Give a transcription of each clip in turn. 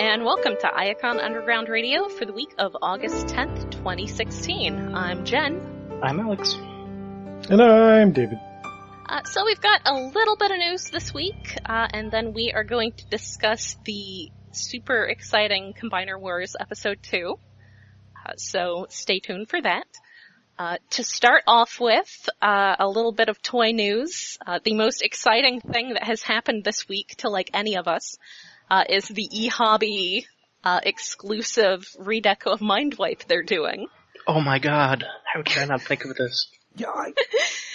and welcome to Iacon Underground Radio for the week of August 10th, 2016. I'm Jen. I'm Alex. And I'm David. So we've got a little bit of news this week, and then we are going to discuss the super exciting Combiner Wars Episode 2. So stay tuned for that. To start off with, a little bit of toy news. The most exciting thing that has happened this week to like any of us is the eHobby exclusive redeco of Mindwipe they're doing. Oh my god, how did I not think of this? Yeah,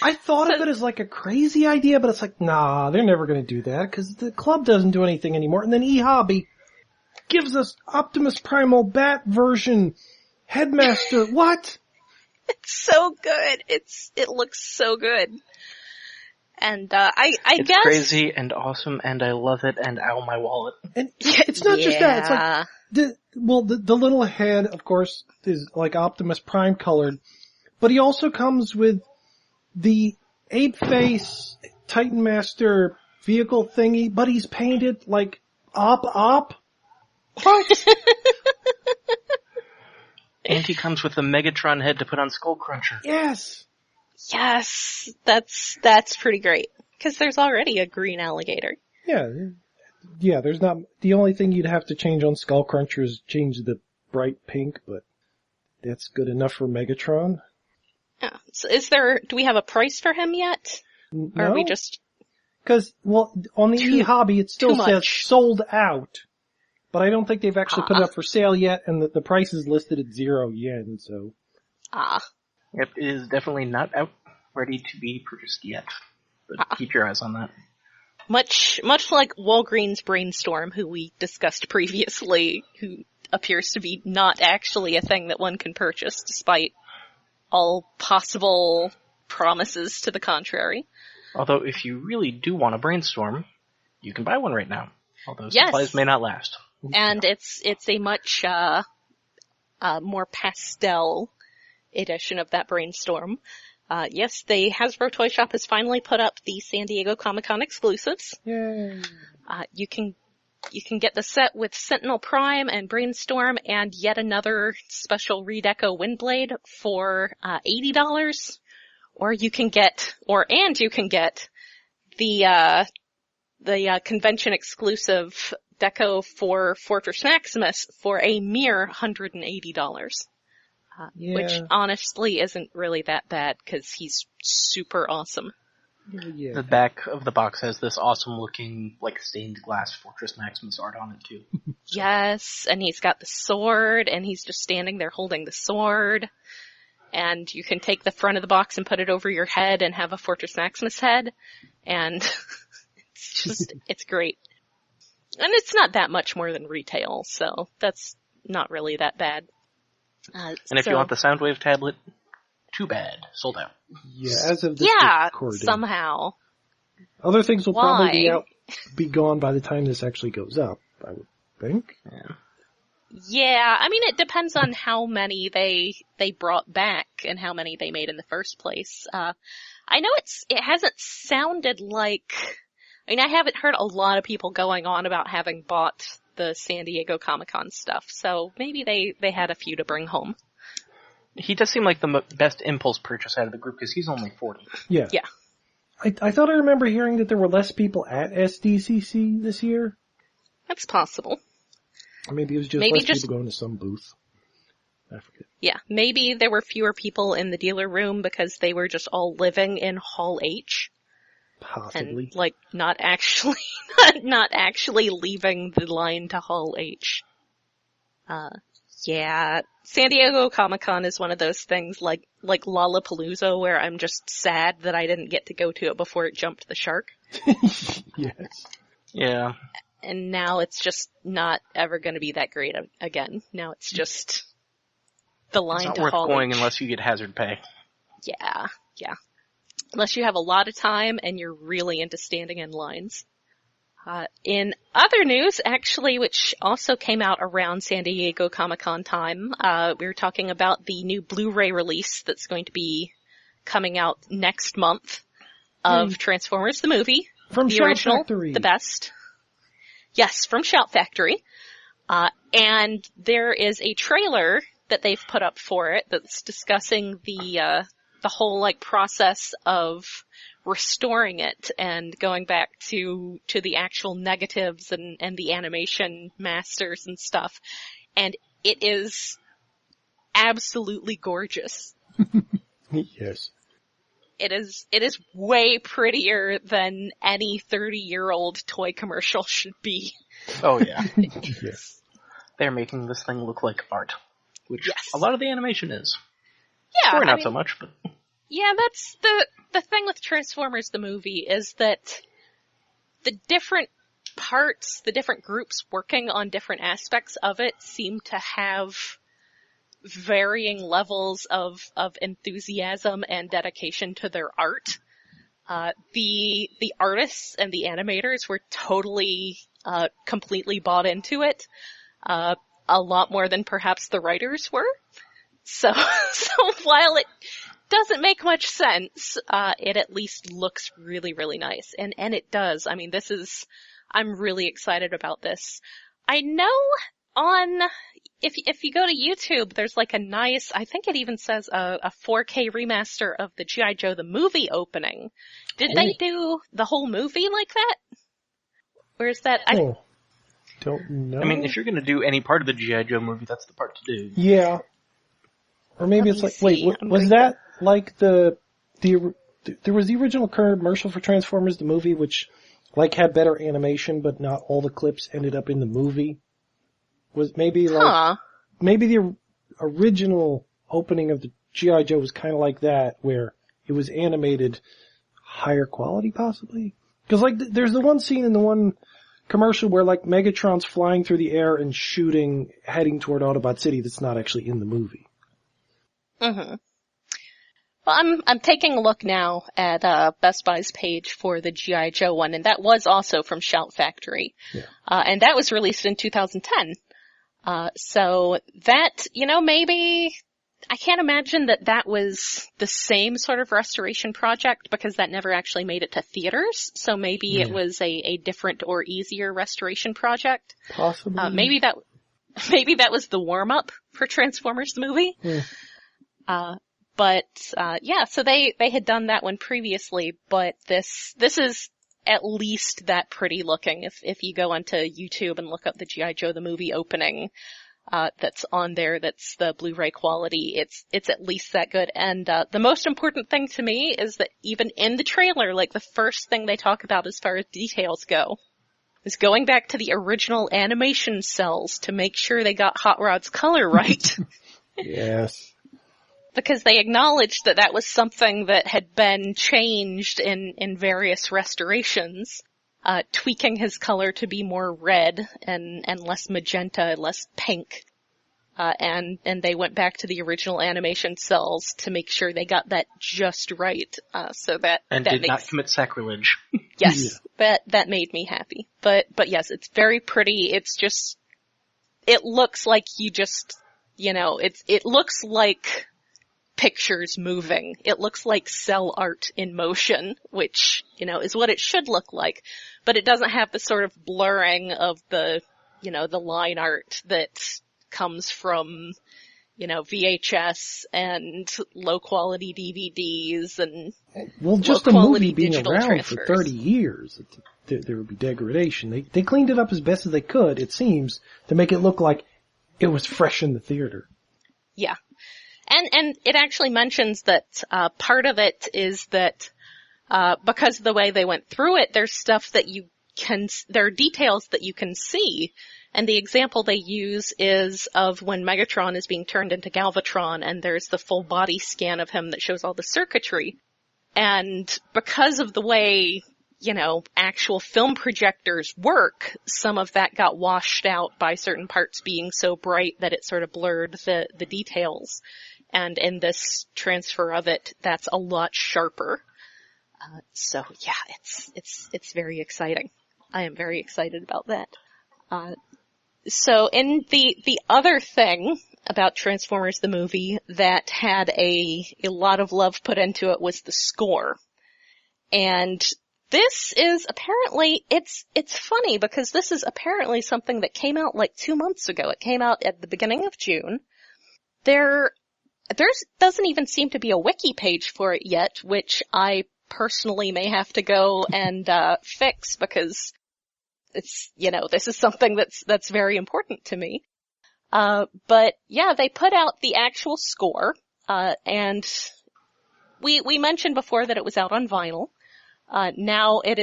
I thought of it as like a crazy idea, but it's like, nah, they're never going to do that because the club doesn't do anything anymore. And then eHobby gives us Optimus Primal Bat version Headmaster. What? It's so good. It looks so good. And it's guess crazy and awesome, and I love it. And ow, my wallet. And it's not just that. It's like the little head, of course, is like Optimus Prime colored, but he also comes with the ape face Titan Master vehicle thingy, but he's painted like Op. What? And he comes with a Megatron head to put on Skullcruncher. Yes. Yes, that's pretty great. Because there's already a green alligator. Yeah, there's not, the only thing you'd have to change on Skullcruncher is change the bright pink, but that's good enough for Megatron. Yeah. So do we have a price for him yet? No. Or are we just... Because, well, on the eHobby it still says sold out. But I don't think they've actually put it up for sale yet, and the price is listed at 0 yen, so... Yep, it is definitely not out, ready to be purchased yet. But keep your eyes on that. Much like Walgreens Brainstorm, who we discussed previously, who appears to be not actually a thing that one can purchase, despite all possible promises to the contrary. Although, if you really do want a Brainstorm, you can buy one right now. Although supplies may not last. And it's a much more pastel edition of that Brainstorm. Yes, the Hasbro Toy Shop has finally put up the San Diego Comic-Con exclusives. Yay. You can get the set with Sentinel Prime and Brainstorm and yet another special redeco Windblade for $80. Or you can get the convention exclusive deco for Fortress Maximus for a mere $180. Which honestly isn't really that bad because he's super awesome. Yeah. The back of the box has this awesome looking, like, stained glass Fortress Maximus art on it too. So. Yes, and he's got the sword, and he's just standing there holding the sword. And you can take the front of the box and put it over your head and have a Fortress Maximus head. And it's great. And it's not that much more than retail, so that's not really that bad. And if you want the Soundwave tablet, too bad. Sold out. Yeah, as of this recording. Somehow. Other things will probably be gone by the time this actually goes up, I would think. Yeah, I mean, it depends on how many they brought back and how many they made in the first place. I know it hasn't sounded like... I mean, I haven't heard a lot of people going on about having bought the San Diego Comic-Con stuff, so maybe they had a few to bring home. He does seem like the best impulse purchase out of the group, because he's only 40. Yeah. I thought I remember hearing that there were less people at SDCC this year. That's possible. Or maybe it was just less people going to some booth. I forget. Yeah, maybe there were fewer people in the dealer room because they were just all living in Hall H. Possibly. And, like, not actually leaving the line to Hall H. Yeah. San Diego Comic-Con is one of those things like Lollapalooza where I'm just sad that I didn't get to go to it before it jumped the shark. Yes. Yeah. And now it's just not ever going to be that great again. Now it's just the line to Hall H. It's not worth going unless you get hazard pay. Yeah. Unless you have a lot of time and you're really into standing in lines. In other news, actually, which also came out around San Diego Comic-Con time, we were talking about the new Blu-ray release that's going to be coming out next month of Transformers the movie. From the Shout original, Factory. The best. Yes, from Shout Factory. And there is a trailer that they've put up for it that's discussing the whole like process of restoring it and going back to the actual negatives and the animation masters and stuff. And it is absolutely gorgeous. Yes. It is way prettier than any 30-year-old toy commercial should be. Oh yeah. Yes. They're making this thing look like art, which Yes. a lot of the animation is. Yeah, Story not so much, but yeah, that's the thing with Transformers the movie is that the different parts, the different groups working on different aspects of it seem to have varying levels of enthusiasm and dedication to their art. The artists and the animators were totally, completely bought into it. A lot more than perhaps the writers were. So while it doesn't make much sense, it at least looks really, really nice. And it does. I mean, I'm really excited about this. I know if you go to YouTube, there's like a nice, I think it even says a 4K remaster of the G.I. Joe the movie opening. Did they do the whole movie like that? Or is that, Don't know. I mean, if you're going to do any part of the G.I. Joe movie, that's the part to do. Yeah. Or maybe it's like, wait, was that like there was the original commercial for Transformers the movie, which like had better animation, but not all the clips ended up in the movie? Was maybe like, maybe the original opening of the G.I. Joe was kind of like that, where it was animated higher quality possibly? Cause like, there's the one scene in the one commercial where like Megatron's flying through the air and shooting, heading toward Autobot City that's not actually in the movie. Mm-hmm. Well, I'm taking a look now at Best Buy's page for the G.I. Joe one, and that was also from Shout Factory. Yeah. And that was released in 2010. So that, maybe, I can't imagine that was the same sort of restoration project because that never actually made it to theaters. So maybe it was a different or easier restoration project. Possibly. Maybe that was the warm-up for Transformers the movie. Yeah. So they had done that one previously, but this is at least that pretty looking. If you go onto YouTube and look up the G.I. Joe the movie opening, that's on there, that's the Blu-ray quality, it's at least that good. And, the most important thing to me is that even in the trailer, like the first thing they talk about as far as details go, is going back to the original animation cells to make sure they got Hot Rod's color right. Yes. Because they acknowledged that was something that had been changed in various restorations, tweaking his color to be more red and less magenta, less pink. And they went back to the original animation cells to make sure they got that just right, so that... And that did not commit sacrilege. Yes, that made me happy. But yes, it's very pretty, it looks like it looks like pictures moving. It looks like cell art in motion, which, is what it should look like. But it doesn't have the sort of blurring of the line art that comes from, VHS and low quality DVDs and just a movie being around for 30 years, there would be degradation. They cleaned it up as best as they could, it seems, to make it look like it was fresh in the theater. Yeah. And it actually mentions that, part of it is that, because of the way they went through it, there's stuff that there are details that you can see. And the example they use is of when Megatron is being turned into Galvatron and there's the full body scan of him that shows all the circuitry. And because of the way, actual film projectors work, some of that got washed out by certain parts being so bright that it sort of blurred the details. And in this transfer of it, that's a lot sharper. So yeah, it's very exciting. I am very excited about that. So in the other thing about Transformers the movie that had a lot of love put into it was the score. And This is apparently, it's funny because this is apparently something that came out like 2 months ago. It came out at the beginning of June. There doesn't even seem to be a wiki page for it yet, which I personally may have to go and fix because it's, this is something that's very important to me. But yeah, they put out the actual score, and we mentioned before that it was out on vinyl. Now it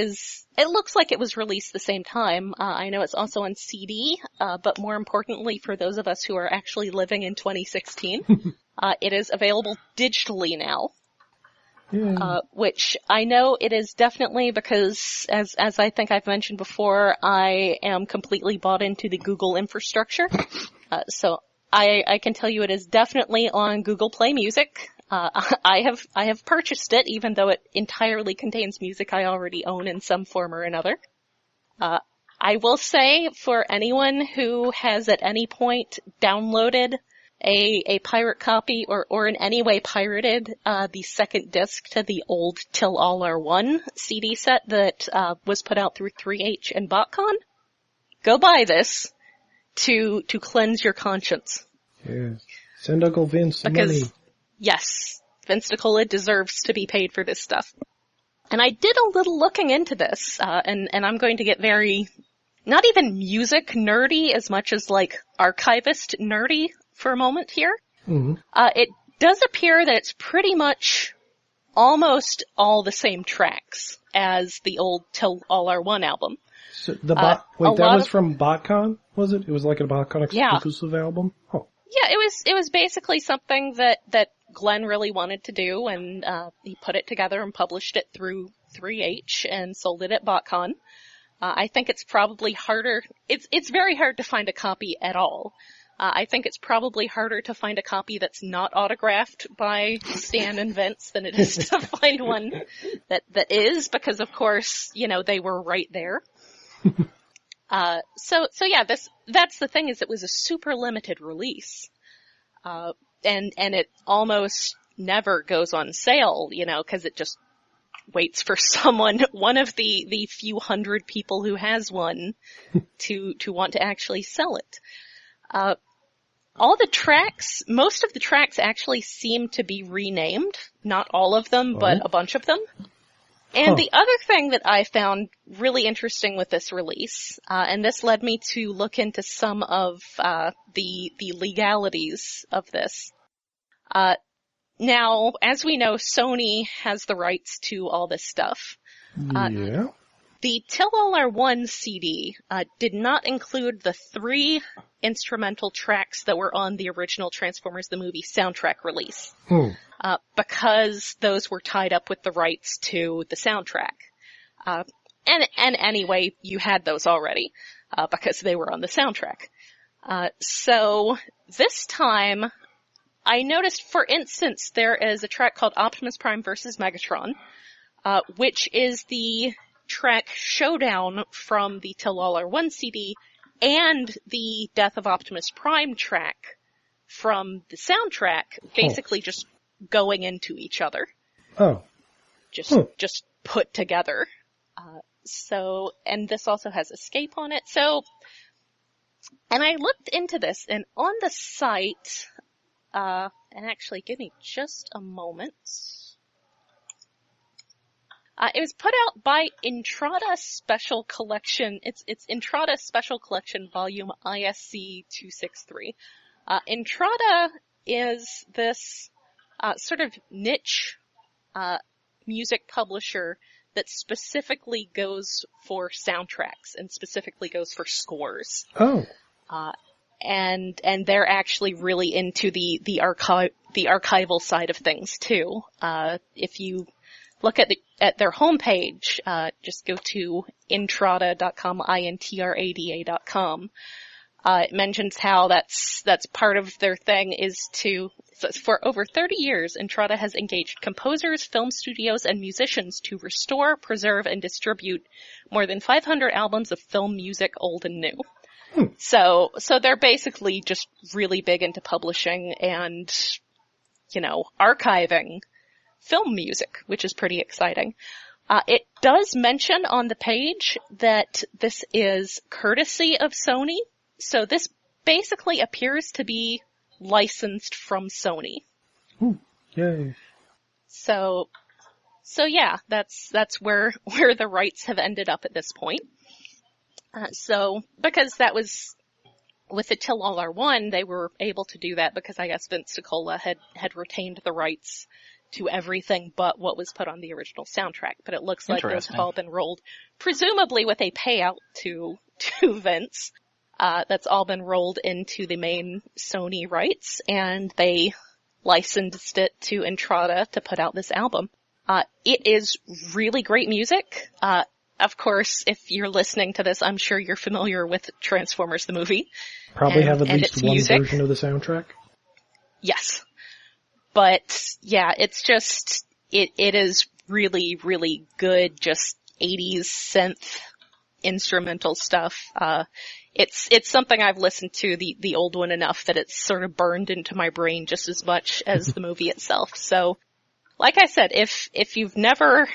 looks like it was released the same time. I know it's also on CD, but more importantly for those of us who are actually living in 2016, it is available digitally now. Which I know it is definitely because, as I think I've mentioned before, I am completely bought into the Google infrastructure. So I can tell you it is definitely on Google Play Music. I have purchased it, even though it entirely contains music I already own in some form or another. I will say, for anyone who has at any point downloaded a pirate copy or in any way pirated the second disc to the old Till All Are One CD set that was put out through 3H and BotCon, go buy this to cleanse your conscience. Yes. Send Uncle Vince the money. Yes, Vince Nicola deserves to be paid for this stuff. And I did a little looking into this, and I'm going to get very, not even music nerdy as much as like archivist nerdy for a moment here. Mm-hmm. It does appear that it's pretty much almost all the same tracks as the old Till All Are One album. So that was from BotCon, was it? It was like a BotCon exclusive album? Oh. Yeah, it was basically something that Glenn really wanted to do, and he put it together and published it through 3H and sold it at BotCon. I think it's probably harder. It's very hard to find a copy at all. I think it's probably harder to find a copy that's not autographed by Stan and Vince than it is to find one that is, because of course, they were right there. So yeah, that's the thing, is it was a super limited release. And it almost never goes on sale, cause it just waits for one of the few hundred people who has one to want to actually sell it. Most of the tracks actually seem to be renamed. Not all of them, but a bunch of them. And the other thing that I found really interesting with this release, and this led me to look into some of the legalities of this. Now, as we know, Sony has the rights to all this stuff. Yeah. The Till All Are One CD did not include the 3 instrumental tracks that were on the original Transformers the Movie soundtrack release. Because those were tied up with the rights to the soundtrack. And anyway, you had those already, because they were on the soundtrack. So this time, I noticed, for instance, there is a track called Optimus Prime vs. Megatron, which is the track Showdown from the Till All Are One CD, and the Death of Optimus Prime track from the soundtrack, basically just going into each other. Just put together. And this also has Escape on it. And I looked into this, and on the site, and actually give me just a moment. It was put out by Intrada Special Collection. It's Intrada Special Collection Volume ISC 263. Intrada is this sort of niche music publisher that specifically goes for soundtracks and specifically goes for scores. And they're actually really into the archival side of things too. If you look at their homepage, just go to intrada.com, intrada.com. It mentions how that's part of their thing is for over 30 years, Intrada has engaged composers, film studios, and musicians to restore, preserve, and distribute more than 500 albums of film music, old and new. So they're basically just really big into publishing and, archiving film music, which is pretty exciting. It does mention on the page that this is courtesy of Sony, so this basically appears to be licensed from Sony. Ooh, yay. So yeah, that's where the rights have ended up at this point. So, because that was, with the Till All Are One, they were able to do that because I guess Vince DiCola had retained the rights to everything but what was put on the original soundtrack. But it looks like those have all been rolled, presumably with a payout to Vince. That's all been rolled into the main Sony rights, and they licensed it to Entrada to put out this album. It is really great music. Of course, if you're listening to this, I'm sure you're familiar with Transformers the movie. Probably have at least one version of the soundtrack. Yes. But yeah, it's just, it is really, really good, just 80s synth instrumental stuff. It's something I've listened to the old one enough that it's sort of burned into my brain just as much as the movie itself. So, like I said, if you've never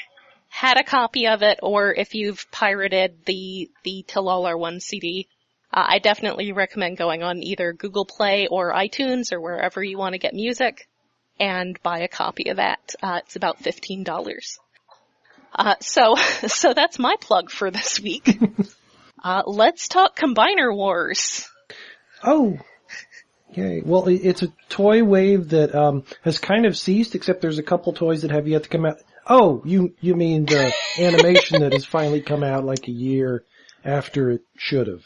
had a copy of it, or if you've pirated the Till All Are One CD, I definitely recommend going on either Google Play or iTunes or wherever you want to get music and buy a copy of that. It's about $15. So that's my plug for this week. Let's talk Combiner Wars. Oh, yay. Well, it's a toy wave that has kind of ceased, except there's a couple toys that have yet to come out. Oh, you mean the animation that has finally come out like a year after it should have.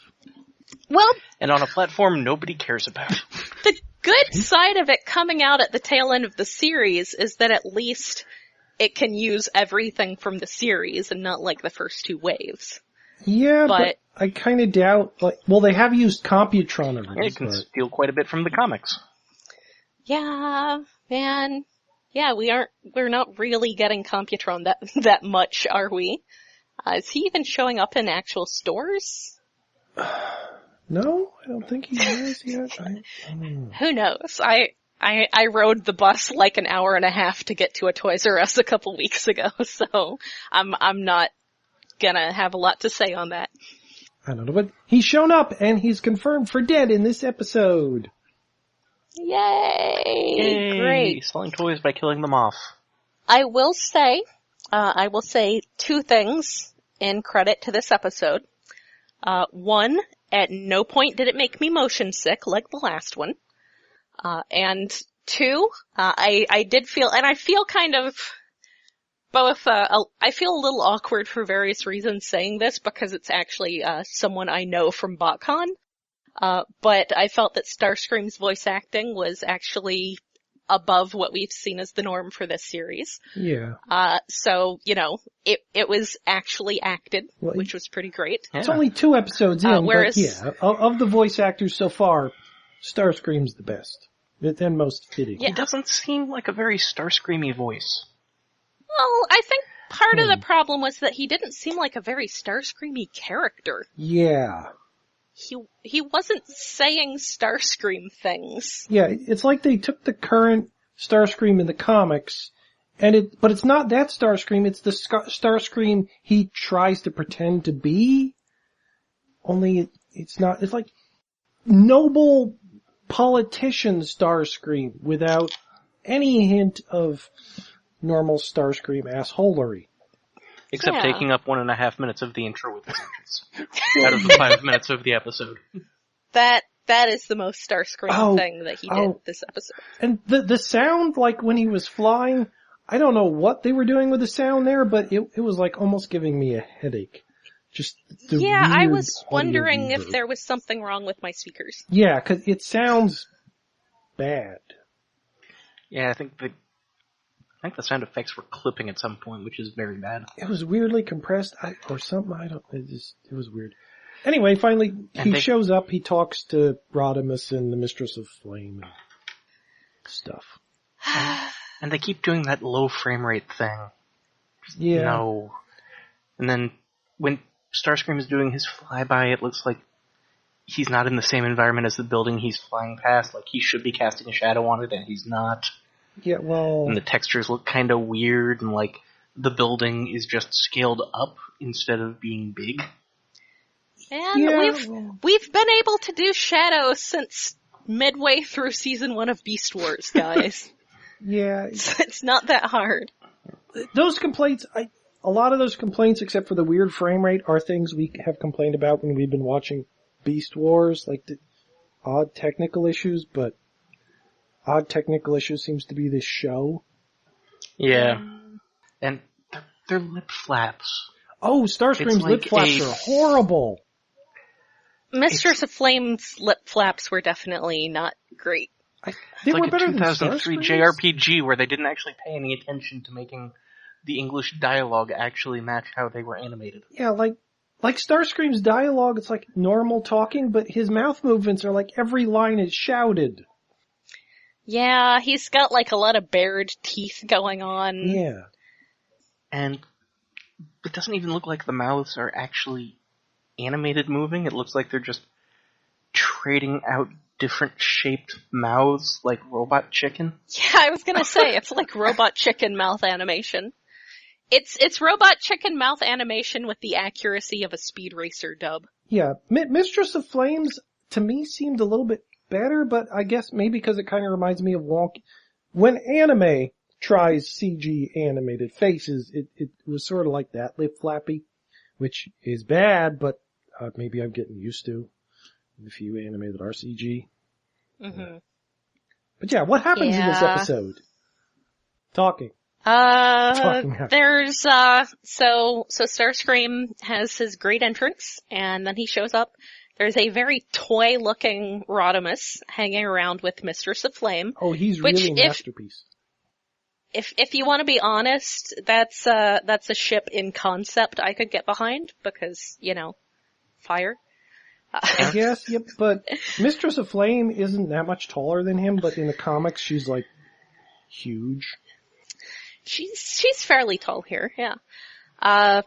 Well, and on a platform nobody cares about. The good side of it coming out at the tail end of the series is that at least it can use everything from the series and not like the first two waves. Yeah, but I kind of doubt, they have used Computron already. It can steal quite a bit from the comics. Yeah, man. Yeah, we're not really getting Computron that much, are we? Is he even showing up in actual stores? No, I don't think he has yet. Who knows? I rode the bus like an hour and a half to get to a Toys R Us a couple weeks ago, so I'm not gonna have a lot to say on that. I don't know, but he's shown up and he's confirmed for dead in this episode. Yay! Great. Selling toys by killing them off. I will say two things in credit to this episode. One, at no point did it make me motion sick like the last one. And two, I did feel, and I feel kind of both, I feel a little awkward for various reasons saying this because it's actually, someone I know from BotCon. But I felt that Starscream's voice acting was actually above what we've seen as the norm for this series. Yeah. So, it was actually acted, which was pretty great. It's only 2 episodes in, but yeah, of the voice actors so far, Starscream's the best. And most fitting. Yeah. He doesn't seem like a very Starscreamy voice. Well, I think part of the problem was that he didn't seem like a very Starscreamy character. Yeah. He wasn't saying Starscream things. Yeah, it's like they took the current Starscream in the comics, but it's not that Starscream, it's the Starscream he tries to pretend to be. Only it's not, it's like noble politician Starscream without any hint of normal Starscream assholery. Except taking up 1.5 minutes of the intro with his entrance. Out of the 5 minutes of the episode. That is the most Starscream thing that he did this episode. And the sound, like when he was flying, I don't know what they were doing with the sound there, but it was like almost giving me a headache. Just the weird I was wondering reverb. if there was something wrong with my speakers. Yeah, 'cause it sounds bad. Yeah, I think the sound effects were clipping at some point, which is very bad. It was weirdly compressed, or something, it was weird. Anyway, finally, he shows up, he talks to Rodimus and the Mistress of Flame and stuff. And they keep doing that low frame rate thing. Yeah. No. And then, when Starscream is doing his flyby, it looks like he's not in the same environment as the building he's flying past, like he should be casting a shadow on it, and he's not. Yeah, well... And the textures look kind of weird, and like, the building is just scaled up instead of being big. And we've been able to do shadows since midway through season 1 of Beast Wars, guys. Yeah. It's not that hard. Those complaints, a lot of those complaints, except for the weird frame rate, are things we have complained about when we've been watching Beast Wars, like the odd technical issues, but odd technical issues seems to be this show. Yeah. And their lip flaps. Oh, Starscream's like lip flaps are horrible. Mistress of Flame's lip flaps were definitely not great. They were like better a 2003 JRPG where they didn't actually pay any attention to making the English dialogue actually match how they were animated. Yeah, like Starscream's dialogue, it's like normal talking, but his mouth movements are like every line is shouted. Yeah, he's got like a lot of bared teeth going on. Yeah. And it doesn't even look like the mouths are actually animated moving. It looks like they're just trading out different shaped mouths like Robot Chicken. Yeah, I was gonna say, it's like Robot Chicken mouth animation. It's Robot Chicken mouth animation with the accuracy of a Speed Racer dub. Yeah, Mistress of Flames, to me, seemed a little bit better, but I guess maybe because it kind of reminds me of wonky. When anime tries CG animated faces, it was sort of like that, lip flappy, which is bad, but maybe I'm getting used to the few anime that are CG. Mm-hmm. But yeah, what happens in this episode? Talking. There's, so Starscream has his great entrance, and then he shows up. There's a very toy-looking Rodimus hanging around with Mistress of Flame. Oh, he's really a masterpiece. If you want to be honest, that's a ship in concept I could get behind, because, fire. I guess, yep, but Mistress of Flame isn't that much taller than him, but in the comics she's like, huge. She's fairly tall here, yeah. I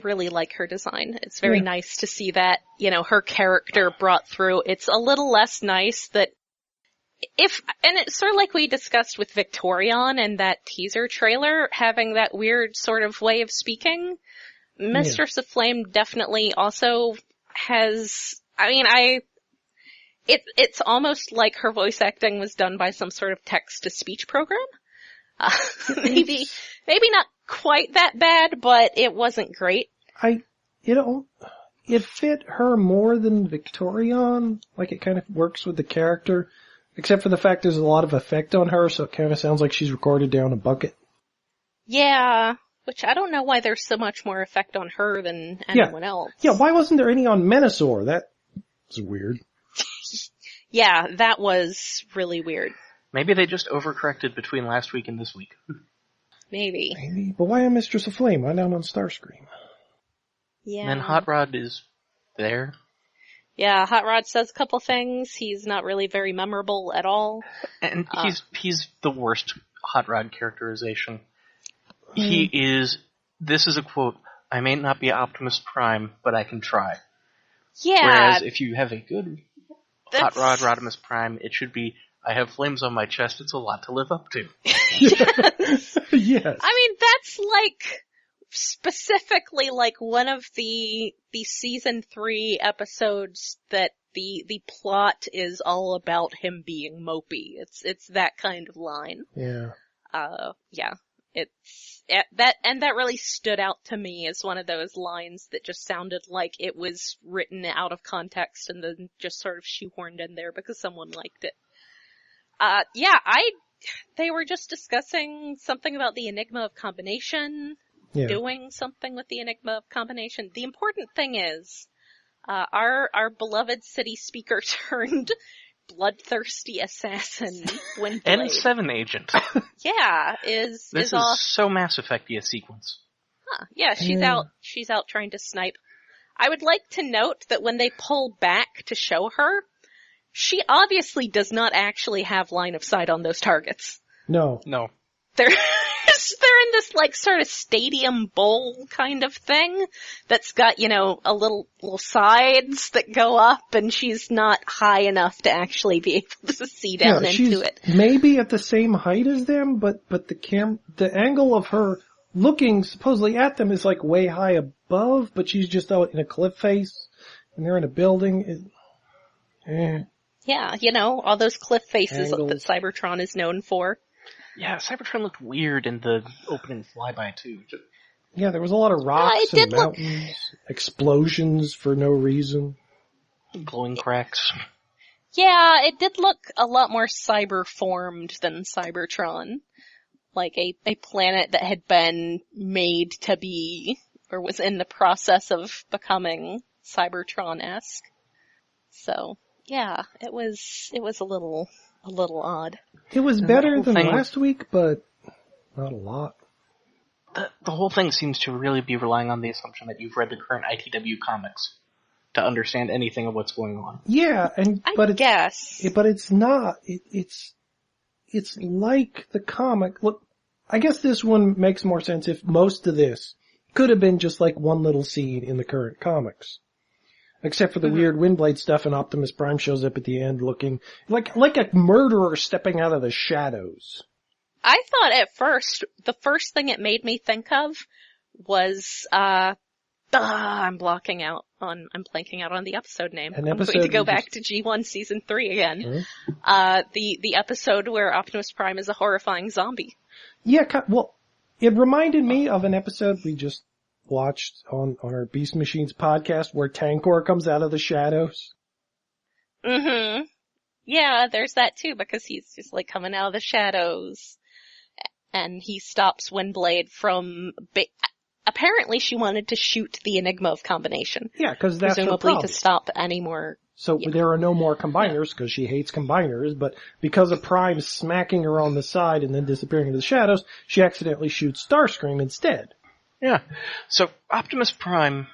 really like her design. It's very nice to see that, her character brought through. It's a little less nice that and it's sort of like we discussed with Victorion and that teaser trailer, having that weird sort of way of speaking. Mistress of Flame definitely also has, it's almost like her voice acting was done by some sort of text-to-speech program. Maybe not quite that bad, but it wasn't great. It fit her more than Victorion. Like, it kind of works with the character, except for the fact there's a lot of effect on her, so it kind of sounds like she's recorded down a bucket. Yeah, which I don't know why there's so much more effect on her than anyone else. Yeah, why wasn't there any on Menasor? That was weird. Yeah, that was really weird. Maybe they just overcorrected between last week and this week. Maybe. But why on Mistress of Flame? Why not on Starscream? Yeah. And then Hot Rod is there. Yeah, Hot Rod says a couple things. He's not really very memorable at all. And he's the worst Hot Rod characterization. He is, this is a quote, "I may not be Optimus Prime, but I can try." Yeah. Whereas if you have a good Hot Rod Rodimus Prime, it should be, "I have flames on my chest, it's a lot to live up to." Yes. Yes. That's specifically one of the season 3 episodes that the plot is all about him being mopey. It's that kind of line. Yeah. Yeah. That really stood out to me as one of those lines that just sounded like it was written out of context and then just sort of shoehorned in there because someone liked it. They were just discussing something about the Enigma of Combination, doing something with the Enigma of Combination. The important thing is, our beloved city speaker turned bloodthirsty assassin Windblade. N7 agent. Yeah, This is so Mass Effect-y a sequence. Huh, yeah, she's out trying to snipe. I would like to note that when they pull back to show her, she obviously does not actually have line of sight on those targets. No. There's they're in this, like, sort of stadium bowl kind of thing that's got, a little sides that go up, and she's not high enough to actually be able to see down into it. Maybe at the same height as them, but the angle of her looking supposedly at them is like way high above, but she's just out in a cliff face, and they're in a building. Yeah, all those cliff faces that Cybertron is known for. Yeah, Cybertron looked weird in the opening flyby, too. Yeah, there was a lot of rocks and mountains, explosions for no reason. Glowing cracks. Yeah, it did look a lot more cyber-formed than Cybertron. Like a planet that had been made to be, or was in the process of becoming Cybertron-esque. So, yeah, it was a little odd. It was better than last week, but not a lot. The whole thing seems to really be relying on the assumption that you've read the current ITW comics to understand anything of what's going on. Yeah, but it's not. It's like the comic. Look, I guess this one makes more sense if most of this could have been just like one little scene in the current comics. Except for the weird Windblade stuff, and Optimus Prime shows up at the end looking like a murderer stepping out of the shadows. I thought at first, the first thing it made me think of was, I'm blanking out on the episode name. I'm going to go back to G1 Season 3 again. The episode where Optimus Prime is a horrifying zombie. Yeah, well, it reminded me of an episode we just watched on our Beast Machines podcast where Tankor comes out of the shadows. Mm-hmm. Yeah, there's that too, because he's just like coming out of the shadows. And he stops Windblade from... Apparently she wanted to shoot the Enigma of Combination. Yeah, because that's her problem. Presumably to stop any more... So there are no more combiners, because she hates combiners, but because of Prime smacking her on the side and then disappearing into the shadows, she accidentally shoots Starscream instead. Yeah. So Optimus Prime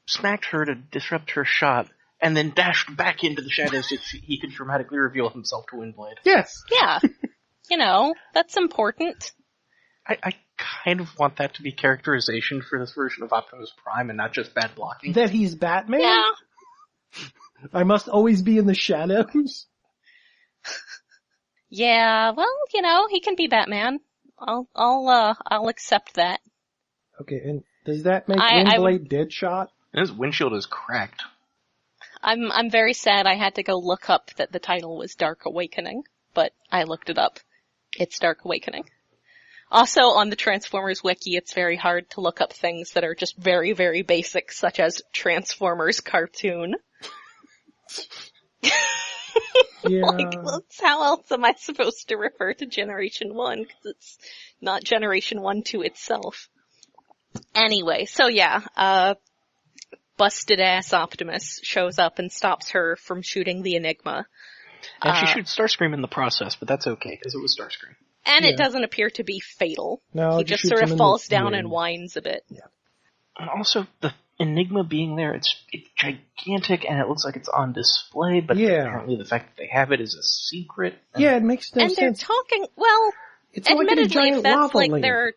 smacked her to disrupt her shot, and then dashed back into the shadows so he could dramatically reveal himself to Windblade. Yes. Yeah. That's important. I kind of want that to be characterization for this version of Optimus Prime and not just bad blocking. That he's Batman? Yeah. I must always be in the shadows? Yeah, well, he can be Batman. I'll accept that. Okay, and does that make Windblade Deadshot? His windshield is cracked. I'm very sad I had to go look up that the title was Dark Awakening, but I looked it up. It's Dark Awakening. Also, on the Transformers wiki, it's very hard to look up things that are just very, very basic, such as Transformers cartoon. Yeah. How else am I supposed to refer to Generation 1? Because it's not Generation 1 to itself. Anyway, so yeah, busted-ass Optimus shows up and stops her from shooting the Enigma. And she shoots Starscream in the process, but that's okay, because it was Starscream. And it doesn't appear to be fatal. No, he just sort of falls down and whines a bit. Yeah. And also, the Enigma being there, it's gigantic, and it looks like it's on display, but apparently the fact that they have it is a secret. Yeah, it makes no sense. And they're talking, well, it's admittedly, like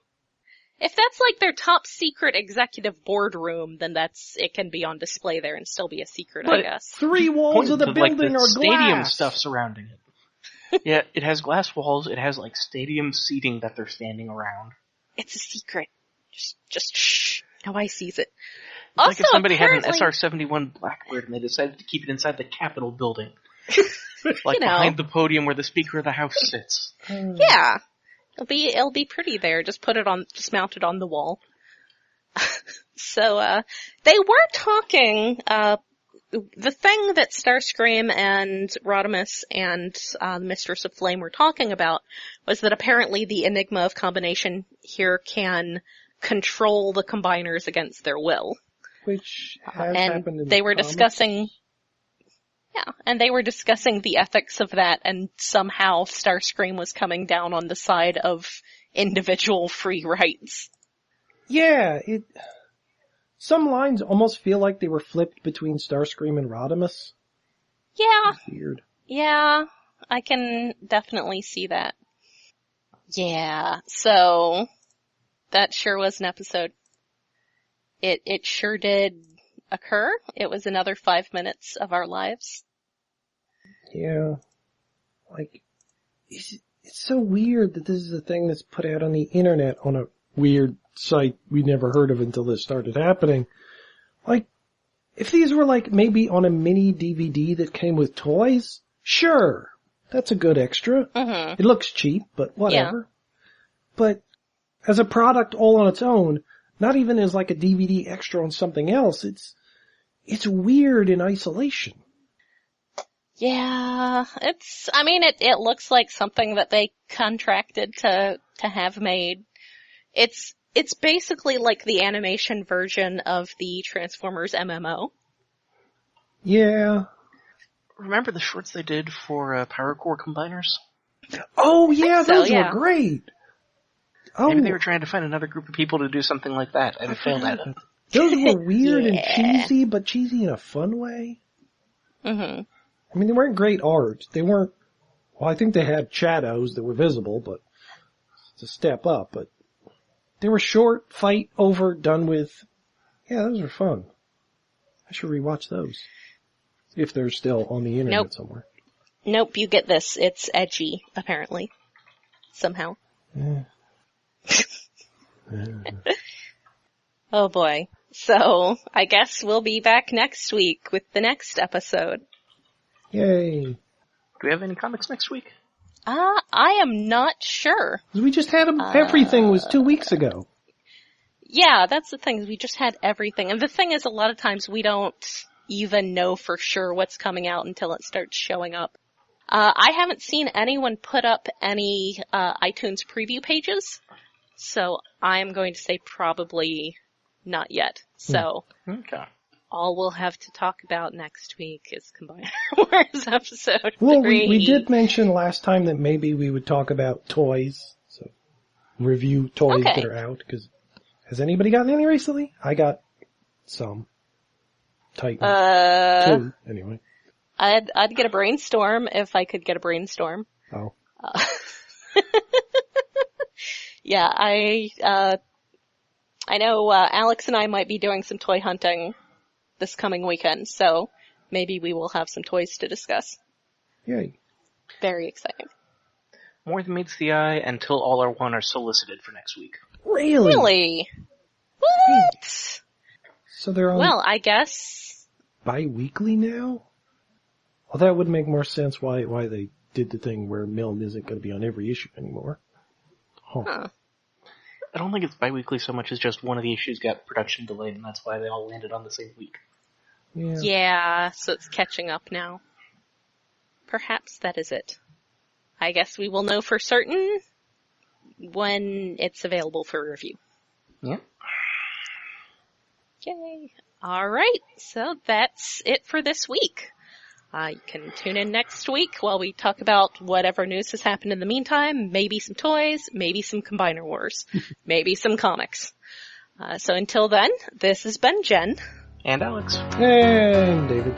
if that's like their top secret executive boardroom, then it can be on display there and still be a secret, but I guess. 3 walls of the building are stadium glass. Stuff surrounding it. Yeah, it has glass walls, it has like stadium seating that they're standing around. It's a secret. Just shh. Nobody sees it. It's also, like if somebody had an SR-71 Blackbird and they decided to keep it inside the Capitol building. Like behind the podium where the Speaker of the House sits. Yeah. It'll be pretty there. Just mount it on the wall. So, they were talking, the thing that Starscream and Rodimus and Mistress of Flame were talking about was that apparently the Enigma of Combination here can control the combiners against their will. Which has happened in they were comics. discussing the ethics of that, and somehow Starscream was coming down on the side of individual free rights. Yeah, some lines almost feel like they were flipped between Starscream and Rodimus. Yeah. It's weird. Yeah, I can definitely see that. Yeah, so that sure was an episode. It sure did occur. It was another 5 minutes of our lives. Yeah. Like, it's so weird that this is a thing that's put out on the internet on a weird site we never heard of until this started happening. Like, if these were like maybe on a mini DVD that came with toys, sure. That's a good extra. Mm-hmm. It looks cheap, but whatever. Yeah. But as a product all on its own, not even as like a DVD extra on something else, it's weird in isolation. Yeah, it looks like something that they contracted to have made. It's basically like the animation version of the Transformers MMO. Yeah. Remember the shorts they did for Power Core Combiners? Oh yeah, those yeah. were great. Oh. Maybe they were trying to find another group of people to do something like that, and failed at it. Those were weird and Yeah. cheesy, but cheesy in a fun way. Mm-hmm. I mean, they weren't great art. They weren't, well, I think they had shadows that were visible, but it's a step up, but they were short, fight over, done with. Yeah, those were fun. I should rewatch those. If they're still on the internet somewhere. Nope, you get this. It's edgy, apparently. Somehow. Yeah. Oh boy. So, I guess we'll be back next week with the next episode. Yay. Do we have any comics next week? I am not sure. We just had everything was 2 weeks ago. Yeah, that's the thing. We just had everything. And the thing is, a lot of times we don't even know for sure what's coming out until it starts showing up. I haven't seen anyone put up any iTunes preview pages, so I'm going to say probably not yet. So, Okay. all we'll have to talk about next week is Combiner Wars episode 3. Well, we did mention last time that maybe we would talk about toys, so review toys that are out, because has anybody gotten any recently? I got some. Titan. 2, anyway. I'd get a brainstorm if I could get a brainstorm. Oh. Yeah, I know, Alex and I might be doing some toy hunting this coming weekend, so maybe we will have some toys to discuss. Yay. Very exciting. More Than Meets the Eye and Till All Are One are solicited for next week. Really? Really? What? So they're on Well, I guess. bi-weekly now? Well, that would make more sense why they did the thing where Milne isn't going to be on every issue anymore. Huh. I don't think it's bi-weekly so much as just one of the issues got production delayed, and that's why they all landed on the same week. Yeah, so it's catching up now. Perhaps that is it. I guess we will know for certain when it's available for review. Yeah. Yay. Alright, so that's it for this week. You can tune in next week while we talk about whatever news has happened in the meantime. Maybe some toys, maybe some Combiner Wars, maybe some comics. So until then, this has been Jen. And Alex. And David.